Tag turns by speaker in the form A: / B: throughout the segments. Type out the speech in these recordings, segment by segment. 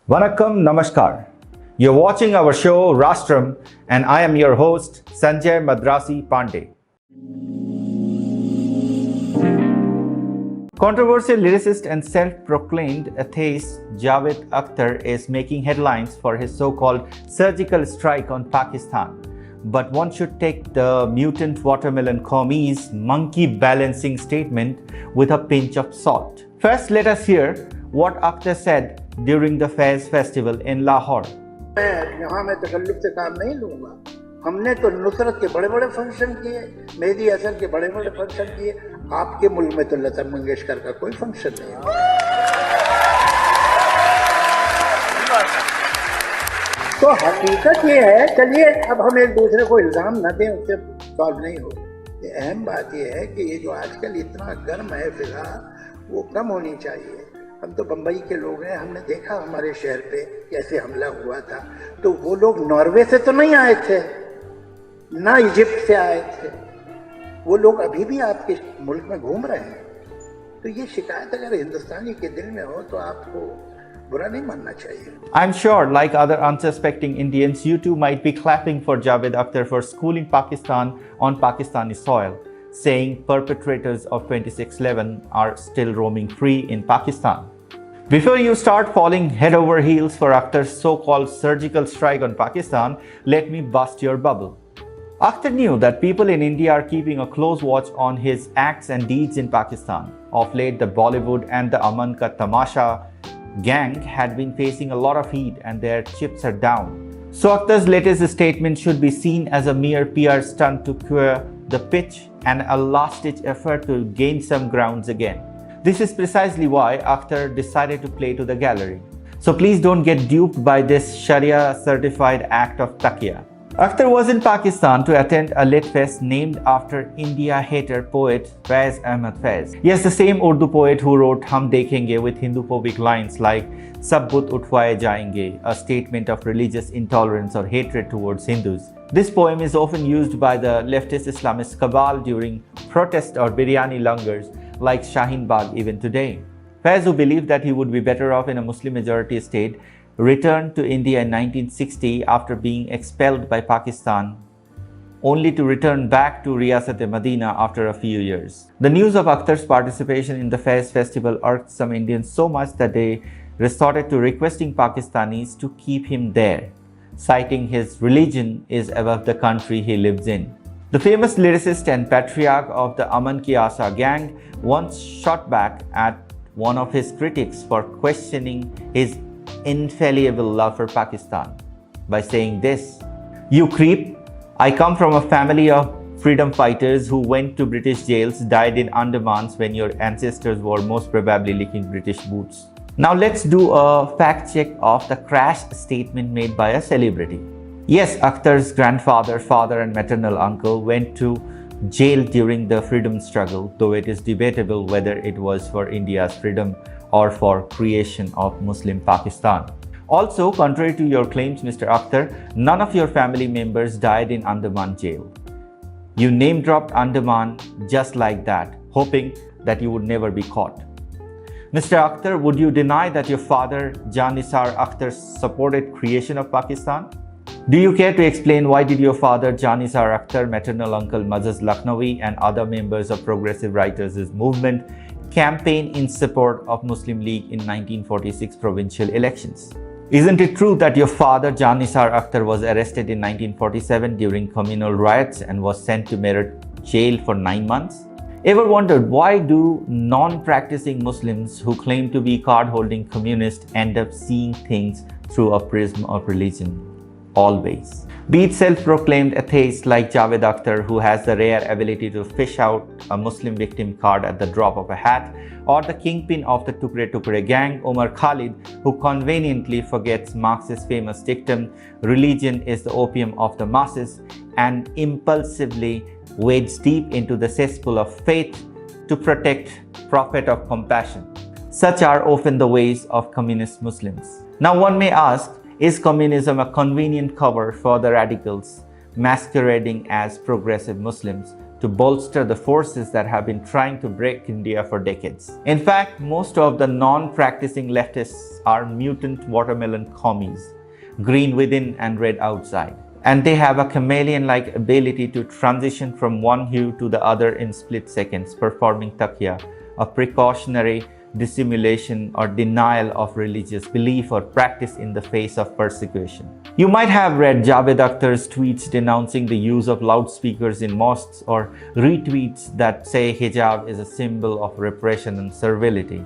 A: Vanakkam Namaskar. You're watching our show Rashtram and I am your host Sanjay Madrasi Pandey. Controversial lyricist and self-proclaimed atheist Javed Akhtar is making headlines for his so-called surgical strike on Pakistan. But one should take the mutant watermelon commie's monkey balancing statement with a pinch of salt. First, let us hear what Akhtar said during the Faiz festival in Lahore.
B: यहाँ मैं तकल्लुफ से काम नहीं लूँगा। हमने तो नुसरत के बड़े-बड़े फंक्शन किए, मेहदी हसन के बड़े-बड़े फंक्शन किए। आपके मुल्क में तो लता मंगेशकर का कोई फंक्शन नहीं है। तो हकीकत ये है, चलिए अब हम एक दूसरे को इल्ज़ाम न दें, उससे सॉल्व नहीं हो। ये अहम बात ये है कि ये जो आजकल इतना गर्म है फिलहाल, वो कम होनी चाहिए। हम तो बम्बई के लोग हैं, हमने देखा हमारे शहर पे कैसे हमला हुआ था। तो वो लोग नॉर्वे से तो नहीं आए थे, ना इजिप्ट से आए थे, वो लोग अभी भी आपके मुल्क में घूम रहे हैं। तो ये शिकायत अगर हिंदुस्तानी के दिल में हो तो आपको बुरा नहीं मानना चाहिए।
A: I'm sure, like other unsuspecting Indians, you too might be clapping for Javed Akhtar for schooling Pakistan on Pakistani soil, saying perpetrators of 26/11 are still roaming free in Pakistan. Before you start falling head over heels for Akhtar's so-called surgical strike on Pakistan, let me bust your bubble. Akhtar knew that people in India are keeping a close watch on his acts and deeds in Pakistan. Of late, the Bollywood and the Aman Ka Tamasha gang had been facing a lot of heat and their chips are down. So Akhtar's latest statement should be seen as a mere PR stunt to clear the pitch and a last-ditch effort to gain some grounds again. This is precisely why Akhtar decided to play to the gallery. So please don't get duped by this Sharia-certified act of Taquiya. Akhtar was in Pakistan to attend a lit fest named after India hater poet Faiz Ahmad Faiz. Yes, the same Urdu poet who wrote Hum Dekhenge with Hindu-phobic lines like Sab but utwaye jayenge, a statement of religious intolerance or hatred towards Hindus. This poem is often used by the leftist Islamist cabal during protest or biryani langars like Shaheen Bagh even today. Faiz, who believed that he would be better off in a Muslim-majority state, returned to India in 1960 after being expelled by Pakistan, only to return back to Riyasat-e-Madina after a few years. The news of Akhtar's participation in the Faiz festival irked some Indians so much that they resorted to requesting Pakistanis to keep him there, citing his religion is above the country he lives in. The famous lyricist and patriarch of the Aman Ki Asa gang once shot back at one of his critics for questioning his infallible love for Pakistan by saying this: "You creep, I come from a family of freedom fighters who went to British jails, died in Andamans when your ancestors were most probably licking British boots." Now let's do a fact check of the crash statement made by a celebrity. Yes, Akhtar's grandfather, father and maternal uncle went to jail during the freedom struggle, though it is debatable whether it was for India's freedom or for creation of Muslim Pakistan. Also, contrary to your claims, Mr. Akhtar, none of your family members died in Andaman jail. You name-dropped Andaman just like that, hoping that you would never be caught. Mr. Akhtar, would you deny that your father, Jan Nisar Akhtar, supported creation of Pakistan? Do you care to explain why did your father, Jan Nisar Akhtar, maternal uncle Mazaz Lakhnawi and other members of Progressive Writers' movement campaign in support of Muslim League in 1946 provincial elections? Isn't it true that your father, Jan Nisar Akhtar, was arrested in 1947 during communal riots and was sent to Meerut jail for 9 months? Ever wondered why do non-practicing Muslims who claim to be card-holding communists end up seeing things through a prism of religion? Always. Be it self-proclaimed atheist like Javed Akhtar, who has the rare ability to fish out a Muslim victim card at the drop of a hat, or the kingpin of the Tukre Tukre gang, Omar Khalid, who conveniently forgets Marx's famous dictum, "Religion is the opium of the masses," and impulsively wades deep into the cesspool of faith to protect prophet of compassion. Such are often the ways of communist Muslims. Now one may ask, is communism a convenient cover for the radicals masquerading as progressive Muslims to bolster the forces that have been trying to break India for decades. In fact, most of the non-practicing leftists are mutant watermelon commies, green within and red outside. And they have a chameleon-like ability to transition from one hue to the other in split seconds, performing Taquiya, a precautionary dissimulation or denial of religious belief or practice in the face of persecution. You might have read Javed Akhtar's tweets denouncing the use of loudspeakers in mosques, or retweets that say hijab is a symbol of repression and servility.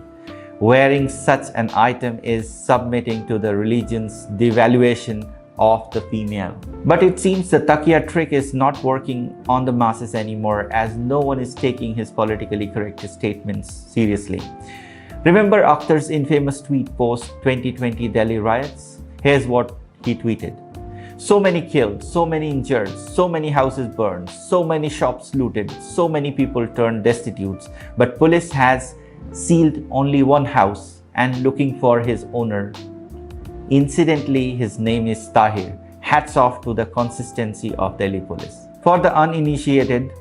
A: Wearing such an item is submitting to the religion's devaluation of the female. But it seems the Taquiya trick is not working on the masses anymore, as no one is taking his politically correct statements seriously. Remember Akhtar's infamous tweet post 2020 Delhi riots? Here's what he tweeted. So many killed, so many injured, so many houses burned, so many shops looted, so many people turned destitute, but police has sealed only one house and looking for his owner. Incidentally, his name is Tahir. Hats off to the consistency of Delhi police. For the uninitiated,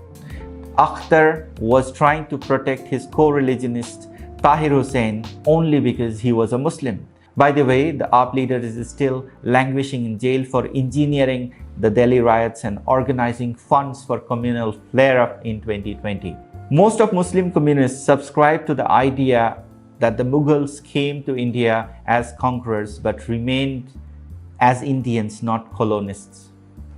A: Akhtar was trying to protect his co-religionist Tahir Hussain only because he was a Muslim. By the way, the AAP leader is still languishing in jail for engineering the Delhi riots and organizing funds for communal flare-up in 2020. Most of Muslim communists subscribe to the idea that the Mughals came to India as conquerors but remained as Indians, not colonists.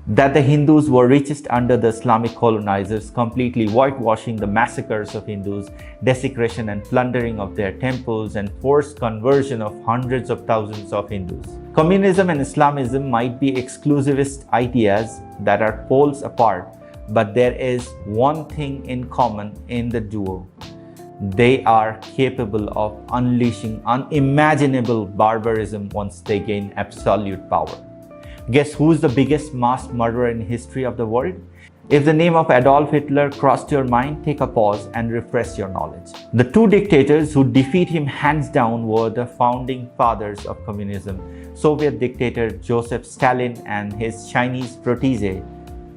A: That the Hindus were richest under the Islamic colonizers, completely whitewashing the massacres of Hindus, desecration and plundering of their temples, and forced conversion of hundreds of thousands of Hindus. Communism and Islamism might be exclusivist ideas that are poles apart, but there is one thing in common in the duo. They are capable of unleashing unimaginable barbarism once they gain absolute power. Guess who's the biggest mass murderer in history of the world? If the name of Adolf Hitler crossed your mind, take a pause and refresh your knowledge. The two dictators who defeat him hands down were the founding fathers of communism, Soviet dictator Joseph Stalin and his Chinese protege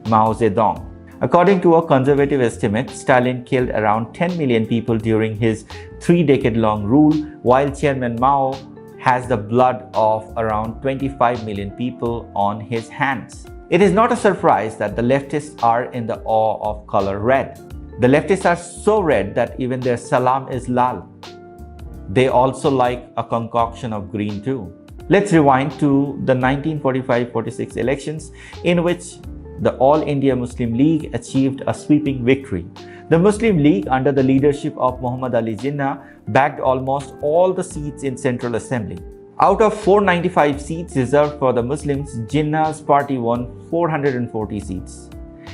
A: Mao Zedong. According to a conservative estimate, Stalin killed around 10 million people during his 3-decade-long rule, while Chairman Mao has the blood of around 25 million people on his hands. It is not a surprise that the leftists are in the awe of color red. The leftists are so red that even their salam is lal. They also like a concoction of green too. Let's rewind to the 1945-46 elections, in which the All India Muslim League achieved a sweeping victory. The Muslim League, under the leadership of Muhammad Ali Jinnah, bagged almost all the seats in Central Assembly. Out of 495 seats reserved for the Muslims, Jinnah's party won 440 seats.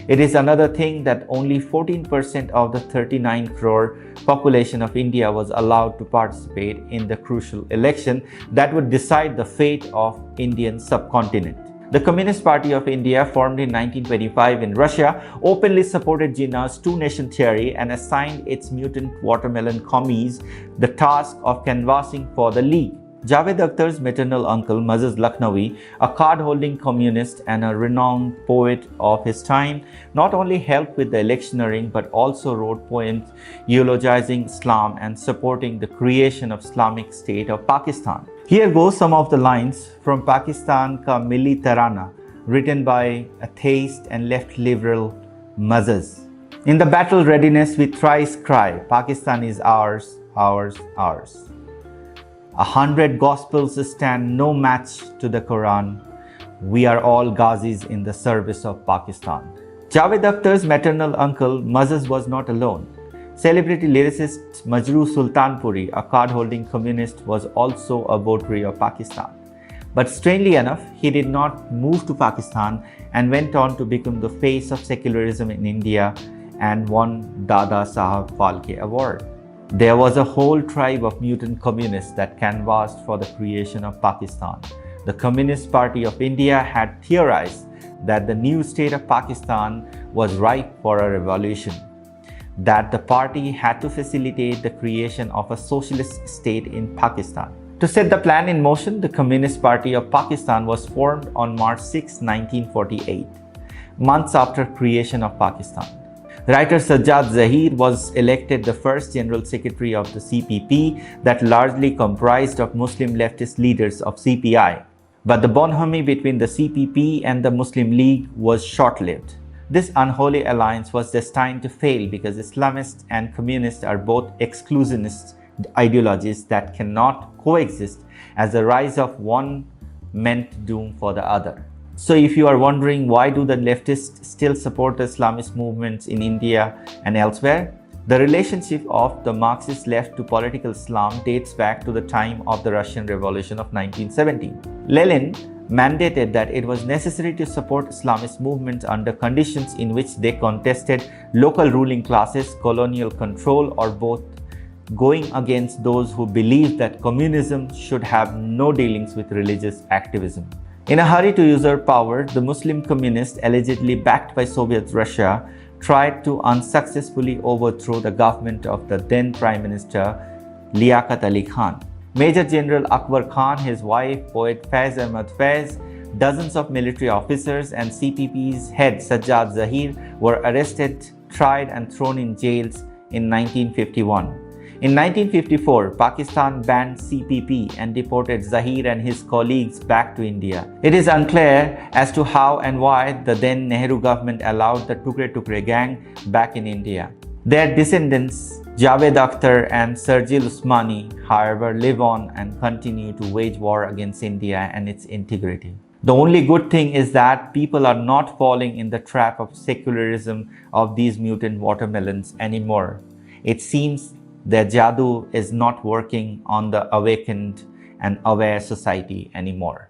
A: It is another thing that only 14% of the 39 crore population of India was allowed to participate in the crucial election that would decide the fate of Indian subcontinent. The Communist Party of India, formed in 1925 in Russia, openly supported Jinnah's two-nation theory and assigned its mutant watermelon commies the task of canvassing for the League. Javed Akhtar's maternal uncle, Mazaz Lakhnawi, a card-holding communist and a renowned poet of his time, not only helped with the electioneering but also wrote poems eulogizing Islam and supporting the creation of Islamic State of Pakistan. Here go some of the lines from Pakistan Ka Milli Tarana, written by atheist and left liberal Mazaz. In the battle readiness we thrice cry, Pakistan is ours, ours, ours. 100 gospels stand no match to the Quran. We are all Ghazis in the service of Pakistan. Javed Akhtar's maternal uncle Mazaz was not alone. Celebrity lyricist Majrooh Sultanpuri, a card-holding communist, was also a votary of Pakistan. But strangely enough, he did not move to Pakistan and went on to become the face of secularism in India and won Dada Sahab Phalke Award. There was a whole tribe of mutant communists that canvassed for the creation of Pakistan. The Communist Party of India had theorized that the new state of Pakistan was ripe for a revolution, that the party had to facilitate the creation of a socialist state in Pakistan. To set the plan in motion, the Communist Party of Pakistan was formed on March 6, 1948, months after creation of Pakistan. Writer Sajjad Zahir was elected the first General Secretary of the CPP that largely comprised of Muslim leftist leaders of CPI. But the bonhomie between the CPP and the Muslim League was short-lived. This unholy alliance was destined to fail because Islamists and communists are both exclusionist ideologies that cannot coexist, as the rise of one meant doom for the other. So if you are wondering why do the leftists still support the Islamist movements in India and elsewhere, the relationship of the Marxist left to political Islam dates back to the time of the Russian Revolution of 1917. Lenin mandated that it was necessary to support Islamist movements under conditions in which they contested local ruling classes, colonial control, or both, going against those who believed that communism should have no dealings with religious activism. In a hurry to usurp power, the Muslim communists, allegedly backed by Soviet Russia, tried to unsuccessfully overthrow the government of the then Prime Minister Liaquat Ali Khan. Major General Akbar Khan, his wife, poet Faiz Ahmad Faiz, dozens of military officers, and CPP's head Sajjad Zahir were arrested, tried, and thrown in jails in 1951. In 1954, Pakistan banned CPP and deported Zahir and his colleagues back to India. It is unclear as to how and why the then Nehru government allowed the Tukre Tukre gang back in India. Their descendants, Javed Akhtar and Sergil Usmani, however, live on and continue to wage war against India and its integrity. The only good thing is that people are not falling in the trap of secularism of these mutant watermelons anymore. It seems their jadoo is not working on the awakened and aware society anymore.